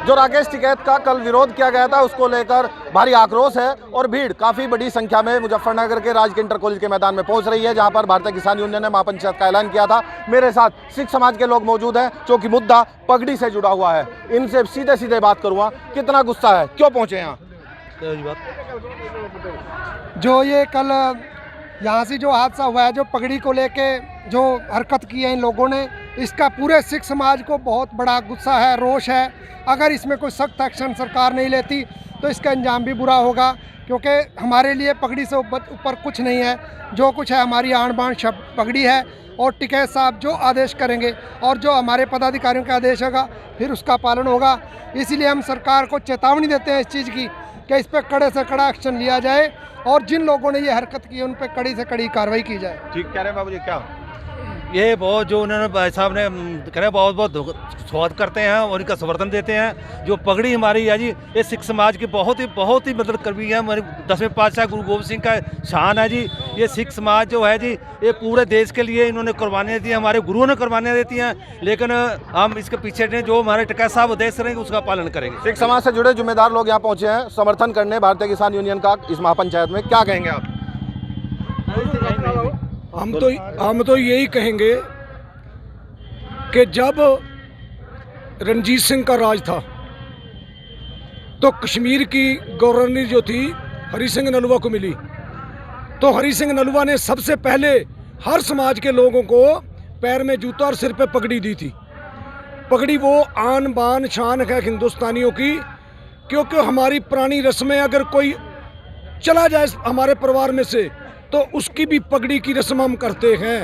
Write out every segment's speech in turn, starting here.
जो राकेश टिकैत का कल विरोध किया गया था उसको लेकर भारी आक्रोश है और भीड़ काफ़ी बड़ी संख्या में मुजफ्फरनगर के राजकीय इंटर कॉलेज के मैदान में पहुंच रही है, जहां पर भारतीय किसान यूनियन ने महापंचायत का ऐलान किया था। मेरे साथ सिख समाज के लोग मौजूद हैं, क्योंकि मुद्दा पगड़ी से जुड़ा हुआ है। इनसे सीधे सीधे बात करूँगा, कितना गुस्सा है, क्यों पहुँचे यहाँ? जो ये कल यहाँ से जो हादसा हुआ है, जो पगड़ी को लेके जो हरकत की है इन लोगों ने, इसका पूरे सिख समाज को बहुत बड़ा गुस्सा है, रोष है। अगर इसमें कोई सख्त एक्शन सरकार नहीं लेती तो इसका अंजाम भी बुरा होगा, क्योंकि हमारे लिए पगड़ी से ऊपर कुछ नहीं है। जो कुछ है हमारी आन बान पगड़ी है, और टिकैत साहब जो आदेश करेंगे और जो हमारे पदाधिकारियों का आदेश होगा फिर उसका पालन होगा। इसीलिए हम सरकार को चेतावनी देते हैं इस चीज़ की कि इस पर कड़े से कड़ा एक्शन लिया जाए और जिन लोगों ने ये हरकत की उन पर कड़ी से कड़ी कार्रवाई की जाए। ठीक कह रहे हैं बाबू जी, क्या ये बहुत जो उन्होंने भाई साहब ने कह बहुत बहुत स्वागत करते हैं और इनका समर्थन देते हैं। जो पगड़ी हमारी है जी, ये सिख समाज की बहुत ही मदद करवी है। हमारे 10वें पातशाह गुरु गोबिंद सिंह का शान है जी। ये सिख समाज जो है जी, ये पूरे देश के लिए इन्होंने कुर्बानियाँ दी हैं, हमारे गुरुओं ने कुर्बानियाँ देती हैं। लेकिन हम इसके पीछे ने जो हमारे टिकैत साहब उद्देश्य करेंगे उसका पालन करेंगे। सिख समाज से जुड़े जिम्मेदार लोग यहाँ पहुँचे हैं समर्थन करने भारतीय किसान यूनियन का इस महापंचायत में, क्या कहेंगे आप? हम तो यही कहेंगे कि जब रणजीत सिंह का राज था तो कश्मीर की गवर्नर जो थी हरि सिंह नलवा को मिली, तो हरि सिंह नलवा ने सबसे पहले हर समाज के लोगों को पैर में जूता और सिर पे पगड़ी दी थी। पगड़ी वो आन बान शान है हिंदुस्तानियों की, क्योंकि हमारी पुरानी रस्में, अगर कोई चला जाए हमारे परिवार में से तो उसकी भी पगड़ी की रस्म हम करते हैं।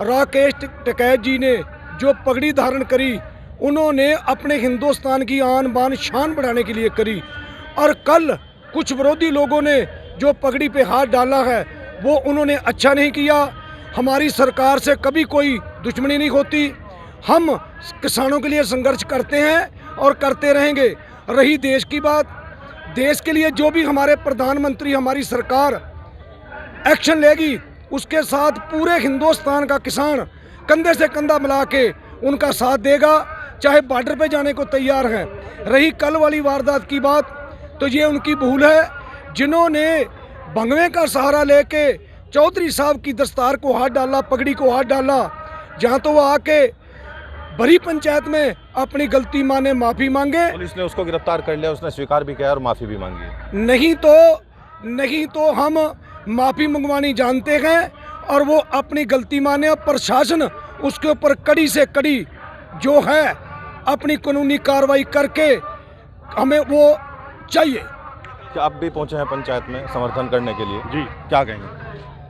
राकेश टिकैत जी ने जो पगड़ी धारण करी, उन्होंने अपने हिंदुस्तान की आन बान शान बढ़ाने के लिए करी। और कल कुछ विरोधी लोगों ने जो पगड़ी पे हाथ डाला है वो उन्होंने अच्छा नहीं किया। हमारी सरकार से कभी कोई दुश्मनी नहीं होती, हम किसानों के लिए संघर्ष करते हैं और करते रहेंगे। रही देश की बात, देश के लिए जो भी हमारे प्रधानमंत्री, हमारी सरकार एक्शन लेगी, उसके साथ पूरे हिंदुस्तान का किसान कंधे से कंधा मिला के उनका साथ देगा, चाहे बॉर्डर पे जाने को तैयार है। रही कल वाली वारदात की बात, तो ये उनकी भूल है जिन्होंने भंगवे का सहारा लेके चौधरी साहब की दस्तार को हाथ डाला, पगड़ी को हाथ डाला। जहाँ तो वो आके बड़ी पंचायत में अपनी गलती माने माफ़ी मांगे। पुलिस ने उसको गिरफ्तार कर लिया, उसने स्वीकार भी किया और माफ़ी भी मांगी। नहीं तो हम माफ़ी मंगवानी जानते हैं और वो अपनी गलती माने। प्रशासन उसके ऊपर कड़ी से कड़ी जो है अपनी कानूनी कार्रवाई करके हमें वो चाहिए। क्या आप भी पहुंचे हैं पंचायत में समर्थन करने के लिए? जी, क्या कहेंगे?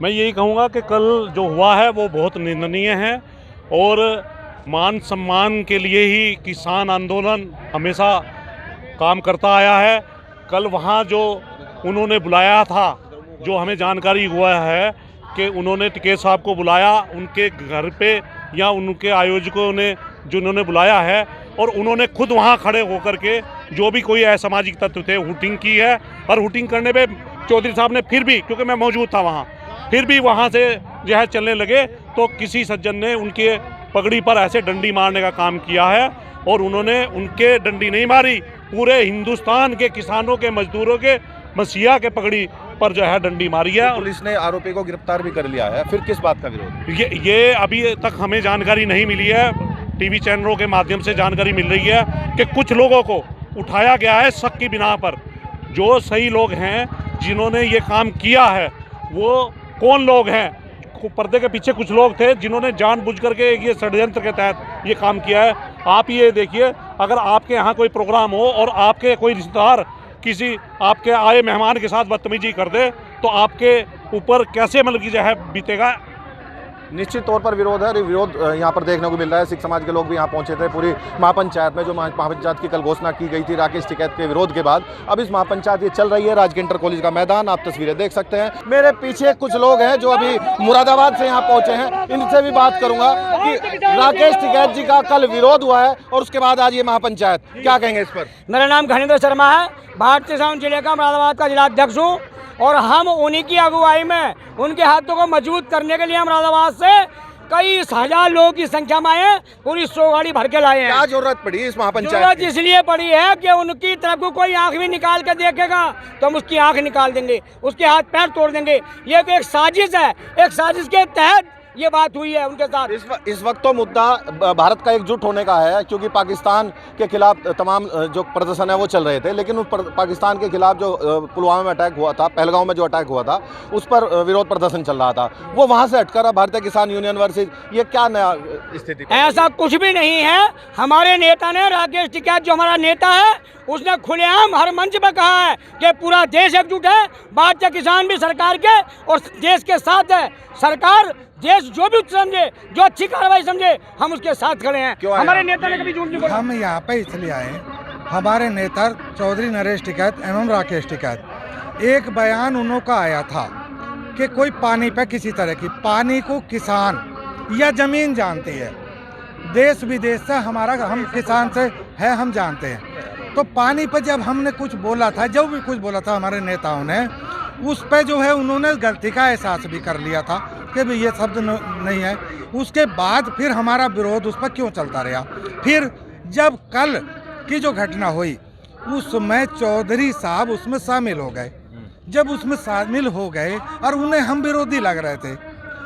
मैं यही कहूँगा कि कल जो हुआ है वो बहुत निंदनीय है और मान सम्मान के लिए ही किसान आंदोलन हमेशा काम करता आया है। कल वहाँ जो उन्होंने बुलाया था, जो हमें जानकारी हुआ है कि उन्होंने टिकैत साहब को बुलाया उनके घर पे, या उनके आयोजकों ने जो उन्होंने बुलाया है, और उन्होंने खुद वहाँ खड़े होकर के जो भी कोई असामाजिक तत्व थे हुटिंग की है। और हुटिंग करने पे चौधरी साहब ने फिर भी, क्योंकि मैं मौजूद था वहाँ, फिर भी वहाँ से जो है चलने लगे, तो किसी सज्जन ने उनके पगड़ी पर ऐसे डंडी मारने का काम किया है। और उन्होंने उनके डंडी नहीं मारी, पूरे हिंदुस्तान के किसानों के, मजदूरों के, मसीहा के पगड़ी पर जो है डंडी मारी है। पुलिस ने आरोपी को गिरफ्तार भी कर लिया है, फिर किस बात का विरोध? ये अभी तक हमें जानकारी नहीं मिली है। टीवी चैनलों के माध्यम से जानकारी मिल रही है कि कुछ लोगों को उठाया गया है शक की बिना पर। जो सही लोग हैं जिन्होंने ये काम किया है वो कौन लोग हैं? पर्दे के पीछे कुछ लोग थे जिन्होंने जानबूझ करके ये षड्यंत्र के तहत ये काम किया है। आप ये देखिए, अगर आपके यहाँ कोई प्रोग्राम हो और आपके कोई रिश्तेदार किसी आपके आए मेहमान के साथ बदतमीजी कर दे, तो आपके ऊपर कैसे मतलब की जो है बीतेगा। निश्चित तौर पर विरोध है। विरोध यहाँ पर देखने को मिल रहा है। सिख समाज के लोग भी यहाँ पहुँचे थे पूरी महापंचायत में, जो महापंचायत की कल घोषणा की गई थी राकेश टिकैत के विरोध के बाद। अब इस महापंचायत ये चल रही है, राजकीय इंटर कॉलेज का मैदान, आप तस्वीरें देख सकते हैं। मेरे पीछे कुछ लोग हैं जो अभी मुरादाबाद से यहाँ पहुँचे हैं, इनसे भी बात करूँगा कि राकेश टिकैत जी का कल विरोध हुआ है और उसके बाद आज ये महापंचायत, क्या कहेंगे इस पर? मेरा नाम घनेंद्र शर्मा है, भारतीय किसान जिले का मुरादाबाद का जिला अध्यक्ष हूँ, और हम उन्हीं की अगुवाई में उनके हाथों को मजबूत करने के लिए मुरादाबाद से कई हजार लोगों की संख्या में आए हैं, पूरी 100 गाड़ी भर के लाए हैं। क्या जरूरत पड़ी इस महापंचायत जरूरत की? इसलिए पड़ी है कि उनकी तरफ को कोई आंख भी निकाल कर देखेगा तो हम उसकी आंख निकाल देंगे, उसके हाथ पैर तोड़ देंगे। ये एक साजिश है, एक साजिश के तहत ये बात हुई है उनके साथ। इस वक्त तो मुद्दा भारत का एकजुट होने का है, क्योंकि पाकिस्तान के खिलाफ तमाम जो प्रदर्शन है वो चल रहे थे, लेकिन उस पाकिस्तान के खिलाफ जो पुलवामा में अटैक हुआ था, पहलगांव में जो अटैक हुआ था, उस पर विरोध प्रदर्शन चल रहा था। वो वहां से हटकर अब भारतीय किसान यूनियन वर्सेस, ये क्या नया स्थिति? ऐसा कुछ भी नहीं है। हमारे नेता ने, राकेश टिकैत जो हमारा नेता है, उसने खुलेआम हर मंच पर कहा है कि पूरा देश एकजुट है, भारतीय किसान भी सरकार के और देश के साथ है। सरकार देश जो भी समझे, जो अच्छी कार्रवाई समझे, हम उसके साथ खड़े हैं। हमारे नेता ने कभी झूठ नहीं बोला। हम यहाँ पे इसलिए आए, हमारे नेता चौधरी नरेश टिकैत एवं राकेश टिकैत, एक बयान उन्हों का आया था कि कोई पानी पे किसी तरह की, पानी को किसान या जमीन जानती है, देश विदेश से हमारा, हम किसान से है, हम जानते हैं। तो पानी पर जब हमने कुछ बोला था, जो भी कुछ बोला था हमारे नेताओं ने, उस पे जो है उन्होंने गलती का एहसास भी कर लिया था कि भाई ये शब्द नहीं है। उसके बाद फिर हमारा विरोध उस पर क्यों चलता रहा। फिर जब कल की जो घटना हुई, उसमें चौधरी साहब उसमें शामिल हो गए। जब उसमें शामिल हो गए और उन्हें हम विरोधी लग रहे थे,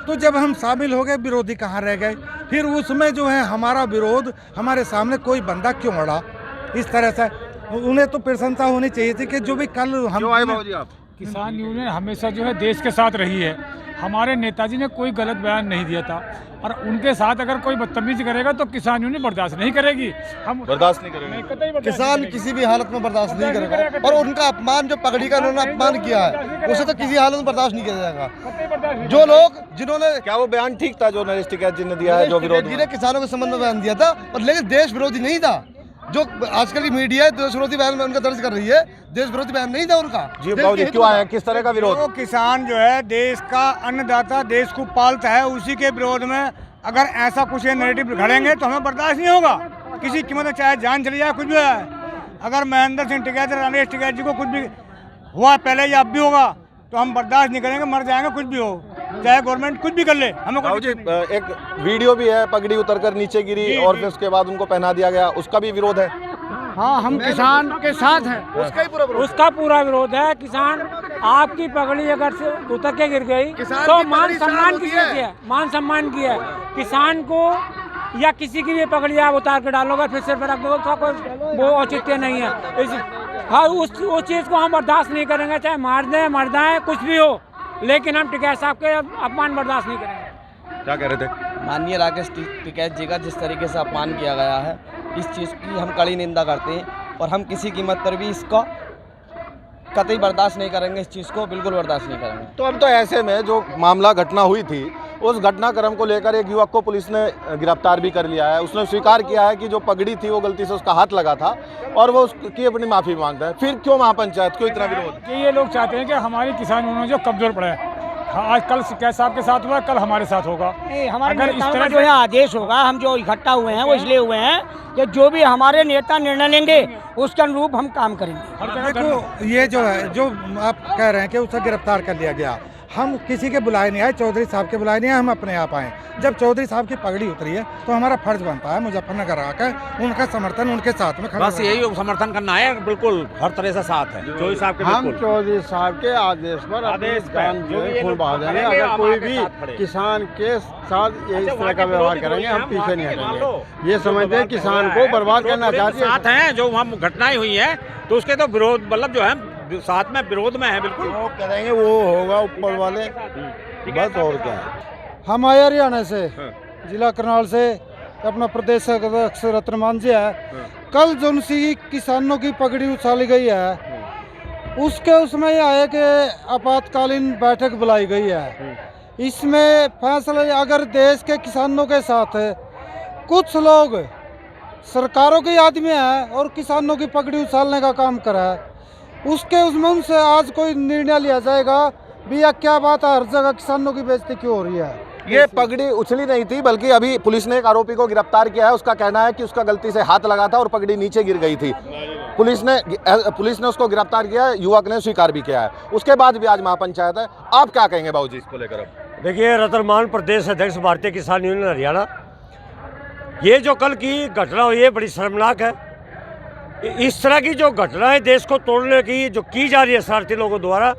तो जब हम शामिल हो गए, विरोधी कहाँ रह गए। फिर उसमें जो है हमारा विरोध, हमारे सामने कोई बंदा क्यों अड़ा इस तरह से। उन्हें तो प्रशंसा होनी चाहिए थी कि जो भी कल हम किसान यूनियन हमेशा जो है देश के साथ रही है। हमारे नेताजी ने कोई गलत बयान नहीं दिया था, और उनके साथ अगर कोई बदतमीजी करेगा तो किसान यूनियन बर्दाश्त नहीं करेगी। हम बर्दाश्त नहीं करेंगे। किसान किसी भी हालत में बर्दाश्त नहीं करेगा, और उनका अपमान, जो पगड़ी का उन्होंने अपमान किया है, उसे तो किसी हालत में बर्दाश्त नहीं किया जाएगा। जो लोग जिन्होंने, क्या वो बयान ठीक था जो नरेश टिकैत जी ने दिया है, जो विरोध जिन्हें किसानों के संबंध में बयान दिया था, और लेकिन देश विरोधी नहीं था। जो आजकल की मीडिया है देश विरोधी बयान में उनका दर्ज कर रही है, देश विरोधी बयान नहीं था उनका। जी बाबू जी, क्यों आए, किस तरह का विरोध? तो किसान जो है देश का अन्नदाता, देश को पालता है, उसी के विरोध में अगर ऐसा कुछ नैरेटिव घड़ेंगे तो हमें बर्दाश्त नहीं होगा। किसी कीमत में चाहे जान चली जाए, कुछ भी है। अगर महेंद्र सिंह टिकैत, रमेश टिकैत जी को कुछ भी हुआ पहले या अब भी होगा, तो हम बर्दाश्त नहीं करेंगे, मर जाएंगे, कुछ भी हो, चाहे गवर्नमेंट कुछ भी कर ले। हमें जी एक वीडियो भी है, पगड़ी उतरकर नीचे गिरी और फिर उसके बाद उनको पहना दिया गया, उसका भी विरोध है। हाँ, हम किसान के साथ हैं। उसका पूरा विरोध है। किसान, आपकी पगड़ी अगर से उतर के गिर गई तो मान सम्मान किसने किया? मान सम्मान किया। किसान को या किसी की भी पगड़ी आप उतार के डालोगे, फिर सिर पर रख दोगे, तो कोई वो औचित्य नहीं है। हाँ, उस चीज़ को हम बर्दाश्त नहीं करेंगे, चाहे मार दें, मर जाएं, कुछ भी हो, लेकिन हम टिकैत साहब के अपमान बर्दाश्त नहीं करेंगे। क्या कह रहे थे? माननीय राकेश टिकैत जी का जिस तरीके से अपमान किया गया है, इस चीज़ की हम कड़ी निंदा करते हैं, और हम किसी कीमत पर भी इसका कतई बर्दाश्त नहीं करेंगे। इस चीज़ को बिल्कुल बर्दाश्त नहीं करेंगे। तो अब तो ऐसे में जो मामला घटना हुई थी, उस घटनाक्रम को लेकर एक युवक को पुलिस ने गिरफ्तार भी कर लिया है। उसने स्वीकार किया है कि जो पगड़ी थी वो गलती से उसका हाथ लगा था, और वो उसकी अपनी माफ़ी मांगता है। फिर क्यों महापंचायत, क्यों इतना विरोध? ये लोग चाहते हैं कि हमारे किसान यूनियन जो कमजोर पड़े हैं। आज कल टिकैत साहब के साथ हुआ, कल हमारे साथ होगा। अगर इस तरह जो है आदेश होगा, हम जो इकट्ठा हुए हैं वो इसलिए हुए हैं कि जो भी हमारे नेता निर्णय लेंगे उसके अनुरूप हम काम करेंगे। देखो, ये जो है, जो आप कह रहे हैं कि उसे गिरफ्तार कर लिया गया, हम किसी के बुलाए नहीं आए, चौधरी साहब के बुलाए नहीं आए, हम अपने आप आए। जब चौधरी साहब की पगड़ी उतरी है तो हमारा फर्ज बनता है मुजफ्फरनगर आकर उनका समर्थन, उनके साथ में खड़ा, बस यही समर्थन करना है। बिल्कुल हर तरह से साथ है चौधरी साहब के। हम चौधरी साहब के आदेश पर खून बहा देंगे। अगर कोई भी किसान के साथ यही तरह का व्यवहार करेंगे, हम पीछे नहीं हटेंगे। ये समझते हैं किसान को बर्बाद करना चाहते हैं। जो वहाँ घटनाएं हुई है तो उसके तो विरोध, मतलब जो है साथ में विरोध में है, बिल्कुल वो करेंगे, वो होगा ऊपर वाले, बस और क्या है। हम आए हरियाणा से, जिला करनाल से, अपना प्रदेश अध्यक्ष रतन मान जी है। कल जो सी किसानों की पगड़ी उछाली गई है, उसमें यह है कि आपातकालीन बैठक बुलाई गई है। इसमें फैसला, अगर देश के किसानों के साथ कुछ लोग सरकारों के आदमी हैं और किसानों की पगड़ी उछालने का काम करा है, उसके उसमें उनसे आज कोई निर्णय लिया जाएगा भैया क्या बात है, हर जगह किसानों की बेइज्जती क्यों हो रही है। ये पगड़ी उछली नहीं थी, बल्कि अभी पुलिस ने एक आरोपी को गिरफ्तार किया है। उसका कहना है कि उसका गलती से हाथ लगा था और पगड़ी नीचे गिर गई थी। पुलिस ने उसको गिरफ्तार किया है, युवक ने स्वीकार भी किया है। उसके बाद भी आज महापंचायत है। आप क्या कहेंगे बाबूजी इसको लेकर? अब देखिए, रतनमान प्रदेश अध्यक्ष भारतीय किसान यूनियन हरियाणा, ये जो कल की घटना हुई है बड़ी शर्मनाक है। इस तरह की जो घटनाएं देश को तोड़ने की जो की जा रही है शरारती लोगों द्वारा,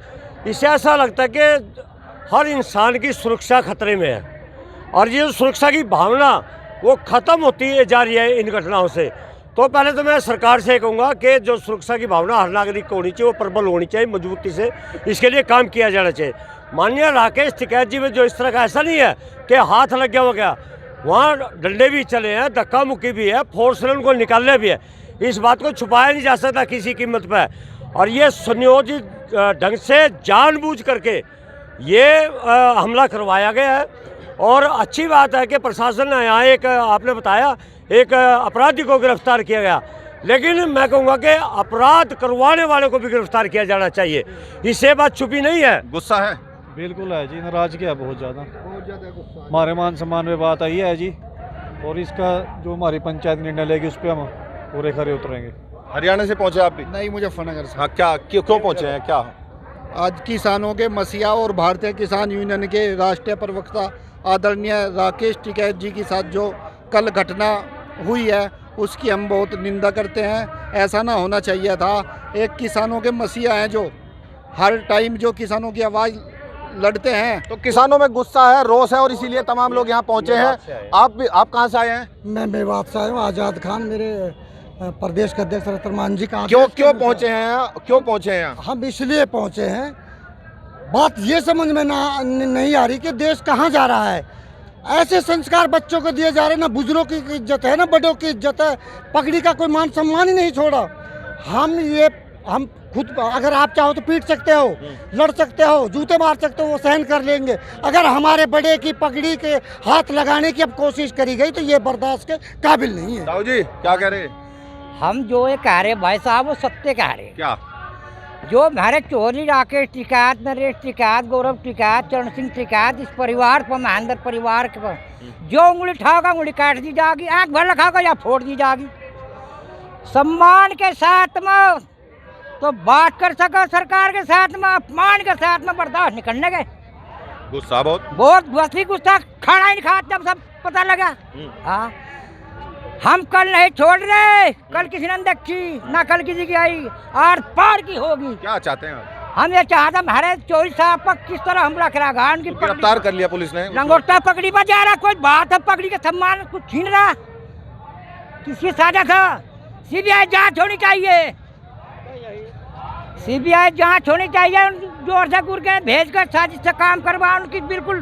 इससे ऐसा लगता है कि हर इंसान की सुरक्षा खतरे में है और ये सुरक्षा की भावना वो ख़त्म होती जा रही है इन घटनाओं से। तो पहले तो मैं सरकार से कहूँगा कि जो सुरक्षा की भावना हर नागरिक को होनी चाहिए, वो प्रबल होनी चाहिए, मजबूती से इसके लिए काम किया जाना चाहिए। माननीय राकेश टिकैत जी में जो इस तरह का ऐसा नहीं है कि हाथ लग गया हो गया, वहाँ डंडे भी चले हैं, धक्का मुक्की भी है, फोर्स से उनको निकालने भी है। इस बात को छुपाया नहीं जा सकता किसी कीमत पर। और ये सुनियोजित ढंग से जानबूझ करके ये हमला करवाया गया है। और अच्छी बात है कि प्रशासन ने यहाँ एक आपने बताया एक अपराधी को गिरफ्तार किया गया, लेकिन मैं कहूँगा कि अपराध करवाने वाले को भी गिरफ्तार किया जाना चाहिए। इससे बात छुपी नहीं है। गुस्सा है? बिल्कुल है जी, नाराजगी है बहुत ज़्यादा गुस्सा। हमारे मान सम्मान में बात आई है जी, और इसका जो हमारी पंचायत निर्णय लेगी उस पर हम पूरे खरे उतरेंगे। हरियाणा से पहुंचे आप भी? नहीं, मुजफ्फरनगर से। हाँ, क्या क्यों पहुंचे हैं? क्या आज किसानों के मसीहा और भारतीय किसान यूनियन के राष्ट्रीय प्रवक्ता आदरणीय राकेश टिकैत जी के साथ जो कल घटना हुई है उसकी हम बहुत निंदा करते हैं। ऐसा ना होना चाहिए था। एक किसानों के मसीहा हैं जो हर टाइम जो किसानों की आवाज़ लड़ते हैं। तो किसानों में गुस्सा है, रोष है और इसीलिए तमाम लोग यहाँ पहुँचे हैं। आप कहाँ से आए हैं? मैं मेवात से आया हूँ। आज़ाद खान मेरे प्रदेश के अध्यक्ष रतनमान जी का। क्यों पहुँचे हैं? हम इसलिए पहुँचे हैं, बात ये समझ में नहीं आ रही कि देश कहाँ जा रहा है। ऐसे संस्कार बच्चों को दिए जा रहे हैं, ना बुजुर्गों की इज्जत है ना बड़ों की इज्जत है। पगड़ी का कोई मान सम्मान ही नहीं छोड़ा। हम खुद, अगर आप चाहो तो पीट सकते हो, लड़ सकते हो, जूते मार सकते हो, वो सहन कर लेंगे। अगर हमारे बड़े की पगड़ी के हाथ लगाने की अब कोशिश करी गई तो ये बर्दाश्त के काबिल नहीं है। साहू जी क्या कह रहे हैं? हम जो ये कह रहे भाई साहब वो सत्य कह रहे। क्या? जो हमारे चौधरी राकेश टिकैत, नरेश टिकैत, गौरव टिकैत, चरण सिंह टिकैत, इस परिवार पर, महेंद्र परिवार के पर जो उंगली उठाओगा उंगली काट दी जाएगी, आँख भर रखाओगा या फोड़ दी जाएगी। सम्मान के साथ में तो बात कर सका, सरकार के साथ में अपमान के साथ में बर्दाश्त नहीं करने गए। गुस्सा बहुत असली गुस्सा, खाना ही नहीं खा जब सब पता लगा। हाँ, हम कल नहीं छोड़ रहे। कल किसी ने देखी ना, कल किसी की आई, आर पार की होगी। क्या चाहते हैं आप? हम ये चाहते हैं हमारे चौधरी साहब पर किस तरह हमला करा गया। उनकी गिरफ्तार कर लिया पुलिस ने। लंगोटा पगड़ी पर जा रहा, कोई बात है पगड़ी के सम्मान कुछ छीन रहा, किसकी साजिश था? सीबीआई जांच होनी चाहिए। सीबीआई जांच होनी चाहिए। जोर से गुर के भेज कर साजिश से काम करवा, उनकी बिल्कुल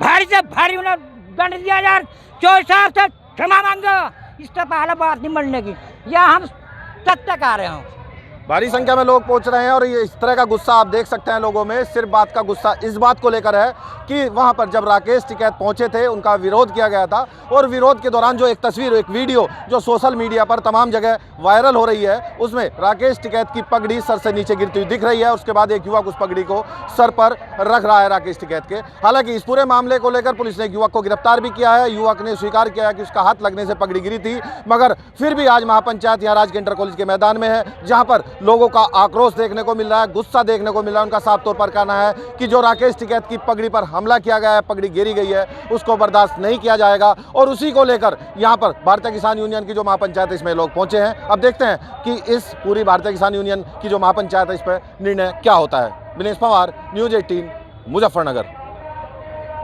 भारी से भारी उन्हें दंड दिया जाए। चौधरी साहब से क्षमा मांगो, इससे पहले बात नहीं मिलने की। या हम सत्य कह रहे हैं। भारी संख्या में लोग पहुंच रहे हैं और ये इस तरह का गुस्सा आप देख सकते हैं लोगों में। सिर्फ बात का गुस्सा इस बात को लेकर है कि वहां पर जब राकेश टिकैत पहुंचे थे उनका विरोध किया गया था, और विरोध के दौरान जो एक तस्वीर, एक वीडियो जो सोशल मीडिया पर तमाम जगह वायरल हो रही है, उसमें राकेश टिकैत की पगड़ी सर से नीचे गिरती हुई दिख रही है। उसके बाद एक युवक उस पगड़ी को सर पर रख रहा है राकेश टिकैत के। हालांकि इस पूरे मामले को लेकर पुलिस ने एक युवक को गिरफ्तार भी किया है। युवक ने स्वीकार किया है कि उसका हाथ लगने से पगड़ी गिरी थी, मगर फिर भी आज महापंचायत यहाँ राजकीय इंटर कॉलेज के मैदान में है, जहाँ पर लोगों का आक्रोश देखने को मिल रहा है, गुस्सा देखने को मिल रहा है। उनका साफ तौर पर कहना है कि जो राकेश टिकैत की पगड़ी पर हमला किया गया है, पगड़ी गिरी गई है, उसको बर्दाश्त नहीं किया जाएगा। और उसी को लेकर यहाँ पर भारतीय किसान यूनियन की जो महापंचायत, इसमें लोग पहुंचे हैं। अब देखते हैं कि इस पूरी भारतीय किसान यूनियन की जो महापंचायत है, इस पर निर्णय क्या होता है। विनेश पवार, न्यूज़ 18, मुजफ्फरनगर।